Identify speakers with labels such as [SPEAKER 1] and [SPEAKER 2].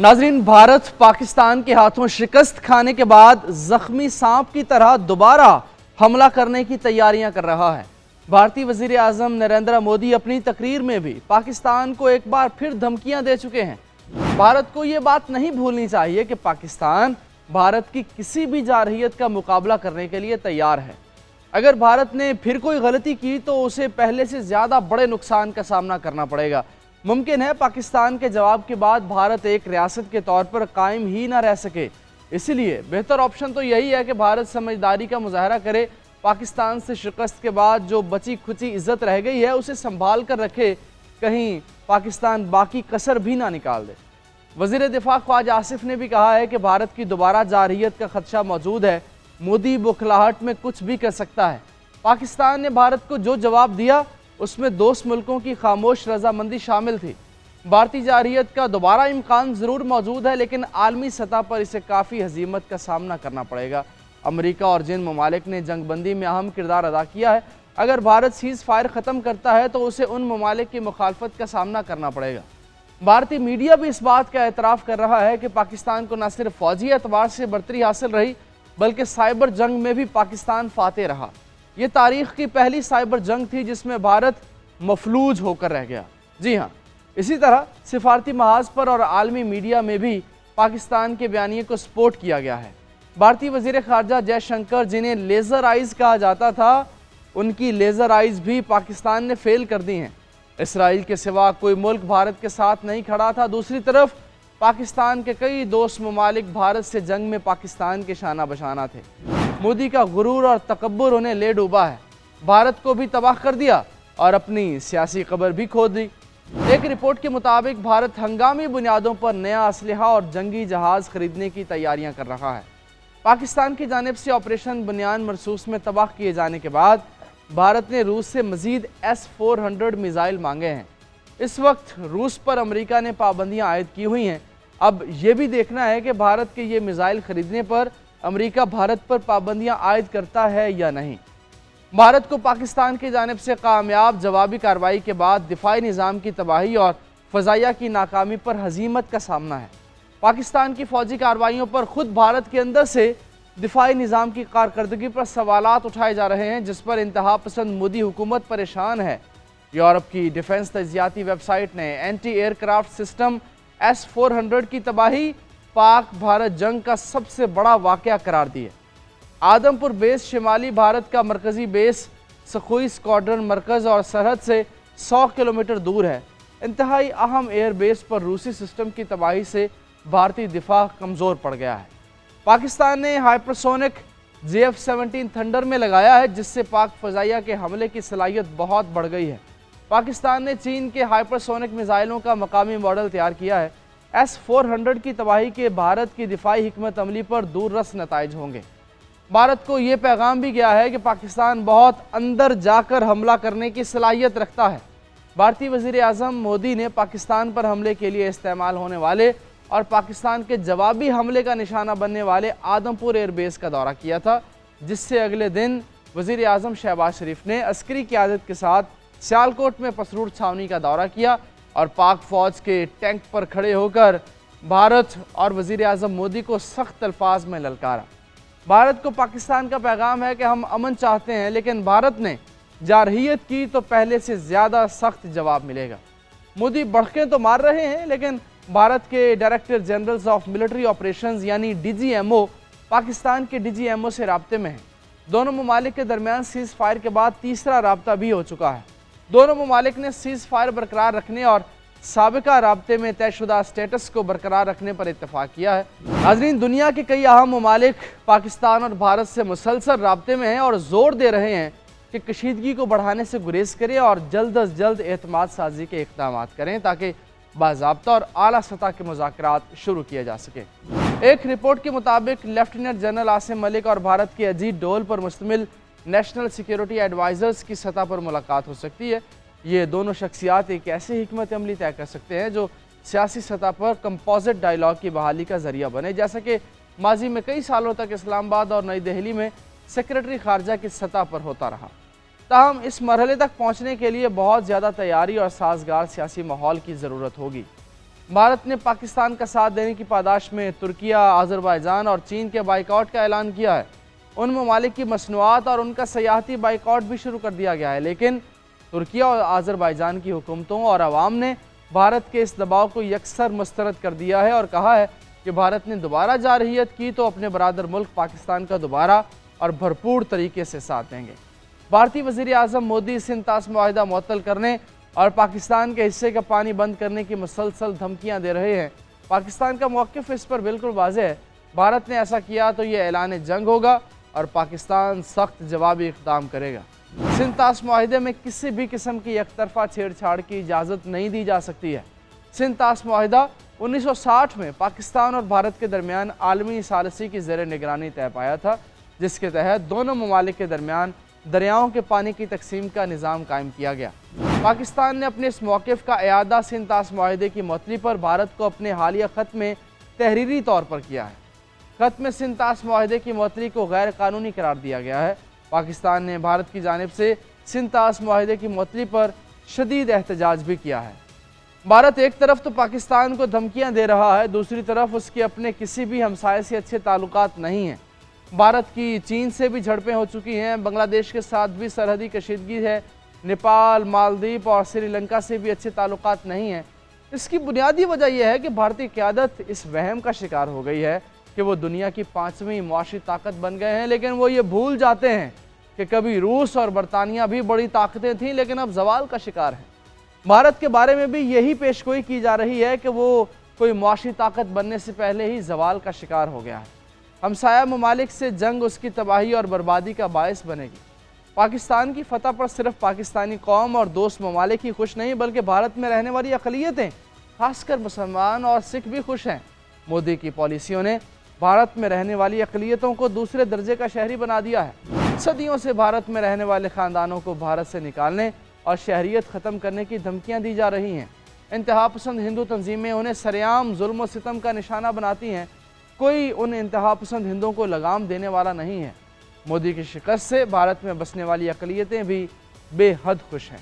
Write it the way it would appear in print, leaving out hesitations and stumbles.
[SPEAKER 1] नाजरीन, भारत पाकिस्तान के हाथों शिकस्त खाने के बाद जख्मी सांप की तरह दोबारा हमला करने की तैयारियां कर रहा है। भारतीय वजीर आजम नरेंद्र मोदी अपनी तकरीर में भी पाकिस्तान को एक बार फिर धमकियां दे चुके हैं। भारत को ये बात नहीं भूलनी चाहिए कि पाकिस्तान भारत की किसी भी जारहियत का मुकाबला करने के लिए तैयार है। अगर भारत ने फिर कोई गलती की तो उसे पहले से ज़्यादा बड़े नुकसान का सामना करना पड़ेगा। मुमकिन है पाकिस्तान के जवाब के बाद भारत एक रियासत के तौर पर कायम ही ना रह सके। इसलिए बेहतर ऑप्शन तो यही है कि भारत समझदारी का मुजाहरा करे, पाकिस्तान से शिकस्त के बाद जो बची खुची इज्जत रह गई है उसे संभाल कर रखे, कहीं पाकिस्तान बाकी कसर भी ना निकाल दे। वज़ीर दिफा ख्वाजा आसिफ ने भी कहा है कि भारत की दोबारा जारहियत का खदशा मौजूद है। मोदी बुखलाहट में कुछ भी कर सकता है। पाकिस्तान ने भारत को जो जवाब दिया उसमें दोस्त मुल्कों की खामोश रजामंदी शामिल थी। भारतीय जारहियत का दोबारा इम्कान ज़रूर मौजूद है, लेकिन आलमी सतह पर इसे काफ़ी हजीमत का सामना करना पड़ेगा। अमेरिका और जिन ममालिक ने जंगबंदी में अहम किरदार अदा किया है, अगर भारत सीज़ फायर ख़त्म करता है तो उसे उन ममालिक की मुखालफत का सामना करना पड़ेगा। भारतीय मीडिया भी इस बात का एतराफ़ कर रहा है कि पाकिस्तान को न सिर्फ फ़ौजी एतबार से बरतरी हासिल रही, बल्कि साइबर जंग में भी पाकिस्तान फातेह रहा। ये तारीख़ की पहली साइबर जंग थी जिसमें भारत मफलूज होकर रह गया। जी हाँ, इसी तरह सिफारती महाज पर और आलमी मीडिया में भी पाकिस्तान के बयानिए को सपोर्ट किया गया है। भारतीय वज़ीर ख़ारजा जयशंकर, जिन्हें लेज़र आइज़ कहा जाता था, उनकी लेज़र आइज़ भी पाकिस्तान ने फेल कर दी हैं। इसराइल के सिवा कोई मुल्क भारत के साथ नहीं खड़ा था। दूसरी तरफ पाकिस्तान के कई दोस्त ममालिक भारत से जंग में पाकिस्तान के शाना बशाना थे। मोदी का गुरूर और तकब्बुर उन्हें ले डूबा है, भारत को भी तबाह कर दिया और अपनी सियासी कब्र भी खोद दी। एक रिपोर्ट के मुताबिक भारत हंगामी बुनियादों पर नया असलहा और जंगी जहाज़ खरीदने की तैयारियां कर रहा है। पाकिस्तान की जानिब से ऑपरेशन बुनियान मरसूस में तबाह किए जाने के बाद भारत ने रूस से मजीद S-400 मिसाइल मांगे हैं। इस वक्त रूस पर अमेरिका ने पाबंदियां आयद की हुई हैं। अब यह भी देखना है कि भारत के ये मिसाइल खरीदने पर अमेरिका भारत पर पाबंदियां आयद करता है या नहीं। भारत को पाकिस्तान की जानिब से कामयाब जवाबी कार्रवाई के बाद दिफाई निज़ाम की तबाही और फ़ज़ाइया की नाकामी पर हजीमत का सामना है। पाकिस्तान की फ़ौजी कार्रवाइयों पर ख़ुद भारत के अंदर से दिफाई निज़ाम की कारकर्दगी पर सवालात उठाए जा रहे हैं, जिस पर इंतहा पसंद मोदी हुकूमत परेशान है। यूरोप की डिफेंस तजियाती वेबसाइट ने एंटी एयरक्राफ्ट सिस्टम S-400 की तबाही पाक भारत जंग का सबसे बड़ा वाक़या करार दी है। आदमपुर बेस शिमाली भारत का मरकज़ी बेस सखोई स्क्वाड्रन मरकज़ और सरहद से 100 किलोमीटर दूर है। इंतहाई अहम एयर बेस पर रूसी सिस्टम की तबाही से भारतीय दिफा कमज़ोर पड़ गया है। पाकिस्तान ने हाइपरसोनिक JF-17 थंडर में लगाया है, जिससे पाक फ़ज़ाइया के हमले की सलाहियत बहुत बढ़ गई है। पाकिस्तान ने चीन के हाइपरसोनिक मिसाइलों का मकामी मॉडल तैयार किया है। S-400 की तबाही के भारत की दिफाई हिकमत अमली पर दूररस नताइज होंगे। भारत को ये पैगाम भी गया है कि पाकिस्तान बहुत अंदर जाकर हमला करने की सलाहियत रखता है। भारतीय वज़ीर आज़म मोदी ने पाकिस्तान पर हमले के लिए इस्तेमाल होने वाले और पाकिस्तान के जवाबी हमले का निशाना बनने वाले आदमपुर एयरबेस का दौरा किया था, जिससे अगले दिन वज़ीर आज़म शहबाज शरीफ ने अस्करी क़यादत के साथ सियालकोट में पसरूर छावनी का दौरा किया और पाक फ़ौज के टैंक पर खड़े होकर भारत और वज़ीर आज़म मोदी को सख्त अल्फाज में ललकारा। भारत को पाकिस्तान का पैगाम है कि हम अमन चाहते हैं, लेकिन भारत ने जारहियत की तो पहले से ज़्यादा सख्त जवाब मिलेगा। मोदी बढ़कें तो मार रहे हैं, लेकिन भारत के director generals of military operations यानी DGMO पाकिस्तान के DGMO से राब्ते में हैं। दोनों ममालिक के दरमियान सीज़ फायर के बाद तीसरा राब्ता भी हो चुका है। दोनों ममालिक ने सीज़ फायर बरकरार रखने और साबिका राब्ते में तयशुदा स्टेटस को बरकरार रखने पर इत्तफाक किया है। नाज़रीन, दुनिया के कई अहम ममालिक पाकिस्तान और भारत से मुसलसल राब्ते में हैं और ज़ोर दे रहे हैं कि कशीदगी को बढ़ाने से गुरेज करें और जल्द अज जल्द एतमाद साजी के इक़दाम करें, ताकि बाज़ाब्ता और आला सतह के मुज़ाकरात शुरू किए जा सके। एक रिपोर्ट के मुताबिक लेफ्टिनेंट जनरल आसिम मलिक और भारत के अजीत डोल पर मुश्तमिल नेशनल सिक्योरिटी एडवाइज़र्स की सतह पर मुलाकात हो सकती है। ये दोनों शख्सियात एक ऐसी हिकमत अमली तय कर सकते हैं जो सियासी सतह पर कंपोजिट डायलॉग की बहाली का ज़रिया बने, जैसा कि माजी में कई सालों तक इस्लामाबाद और नई दिल्ली में सेक्रेटरी ख़ारजा की सतह पर होता रहा। ताहम इस मरहले तक पहुँचने के लिए बहुत ज़्यादा तैयारी और साजगार सियासी माहौल की ज़रूरत होगी। بھارت نے پاکستان کا ساتھ دینے کی پاداش میں ترکیہ، آذربائیجان اور چین کے بائیکاٹ کا اعلان کیا ہے۔ ان ممالک کی مصنوعات اور ان کا سیاحتی بائیکاٹ بھی شروع کر دیا گیا ہے، لیکن ترکیہ اور آذربائیجان کی حکومتوں اور عوام نے بھارت کے اس دباؤ کو یکسر مسترد کر دیا ہے اور کہا ہے کہ بھارت نے دوبارہ جارحیت کی تو اپنے برادر ملک پاکستان کا دوبارہ اور بھرپور طریقے سے ساتھ دیں گے۔ بھارتی وزیر اعظم مودی سندھ طاس معاہدہ معطل کرنے اور پاکستان کے حصے کا پانی بند کرنے کی مسلسل دھمکیاں دے رہے ہیں۔ پاکستان کا موقف اس پر بالکل واضح ہے۔ بھارت نے ایسا کیا تو یہ اعلان جنگ ہوگا اور پاکستان سخت جوابی اقدام کرے گا۔ سندھ طاس معاہدے میں کسی بھی قسم کی یک طرفہ چھیڑ چھاڑ کی اجازت نہیں دی جا سکتی ہے۔ سندھ طاس معاہدہ 1960 میں پاکستان اور بھارت کے درمیان عالمی ثالثی کی زیر نگرانی طے پایا تھا، جس کے تحت دونوں ممالک کے درمیان دریاؤں کے پانی کی تقسیم کا نظام قائم کیا گیا۔ پاکستان نے اپنے اس موقف کا اعادہ سندھ طاس معاہدے کی معطلی پر بھارت کو اپنے حالیہ خط میں تحریری طور پر کیا ہے۔ خط میں سندھ طاس معاہدے کی معطلی کو غیر قانونی قرار دیا گیا ہے۔ پاکستان نے بھارت کی جانب سے سندھ طاس معاہدے کی معطلی پر شدید احتجاج بھی کیا ہے۔ بھارت ایک طرف تو پاکستان کو دھمکیاں دے رہا ہے، دوسری طرف اس کے اپنے کسی بھی ہمسائے سے اچھے تعلقات نہیں ہیں۔ بھارت کی چین سے بھی جھڑپیں ہو چکی ہیں، بنگلہ دیش کے ساتھ بھی سرحدی کشیدگی ہے، نیپال، مالدیپ اور سری لنکا سے بھی اچھے تعلقات نہیں ہیں۔ اس کی بنیادی وجہ یہ ہے کہ بھارتی قیادت اس وہم کا شکار ہو گئی ہے کہ وہ دنیا کی 5ویں معاشی طاقت بن گئے ہیں، لیکن وہ یہ بھول جاتے ہیں کہ کبھی روس اور برطانیہ بھی بڑی طاقتیں تھیں لیکن اب زوال کا شکار ہیں۔ بھارت کے بارے میں بھی یہی پیشگوئی کی جا رہی ہے کہ وہ کوئی معاشی طاقت بننے سے پہلے ہی زوال کا شکار ہو گیا ہے۔ ہمسایہ ممالک سے جنگ اس کی تباہی اور بربادی کا باعث بنے گی۔ پاکستان کی فتح پر صرف پاکستانی قوم اور دوست ممالک ہی خوش نہیں بلکہ بھارت میں رہنے والی اقلیتیں، خاص کر مسلمان اور سکھ بھی خوش ہیں۔ مودی کی پالیسیوں نے بھارت میں رہنے والی اقلیتوں کو دوسرے درجے کا شہری بنا دیا ہے۔ صدیوں سے بھارت میں رہنے والے خاندانوں کو بھارت سے نکالنے اور شہریت ختم کرنے کی دھمکیاں دی جا رہی ہیں۔ انتہا پسند ہندو تنظیمیں انہیں سرعام ظلم و ستم کا نشانہ بناتی ہیں۔ کوئی ان انتہا پسند ہندوؤں کو لگام دینے والا نہیں ہے۔ مودی کی شکست سے بھارت میں بسنے والی اقلیتیں بھی بے حد خوش ہیں۔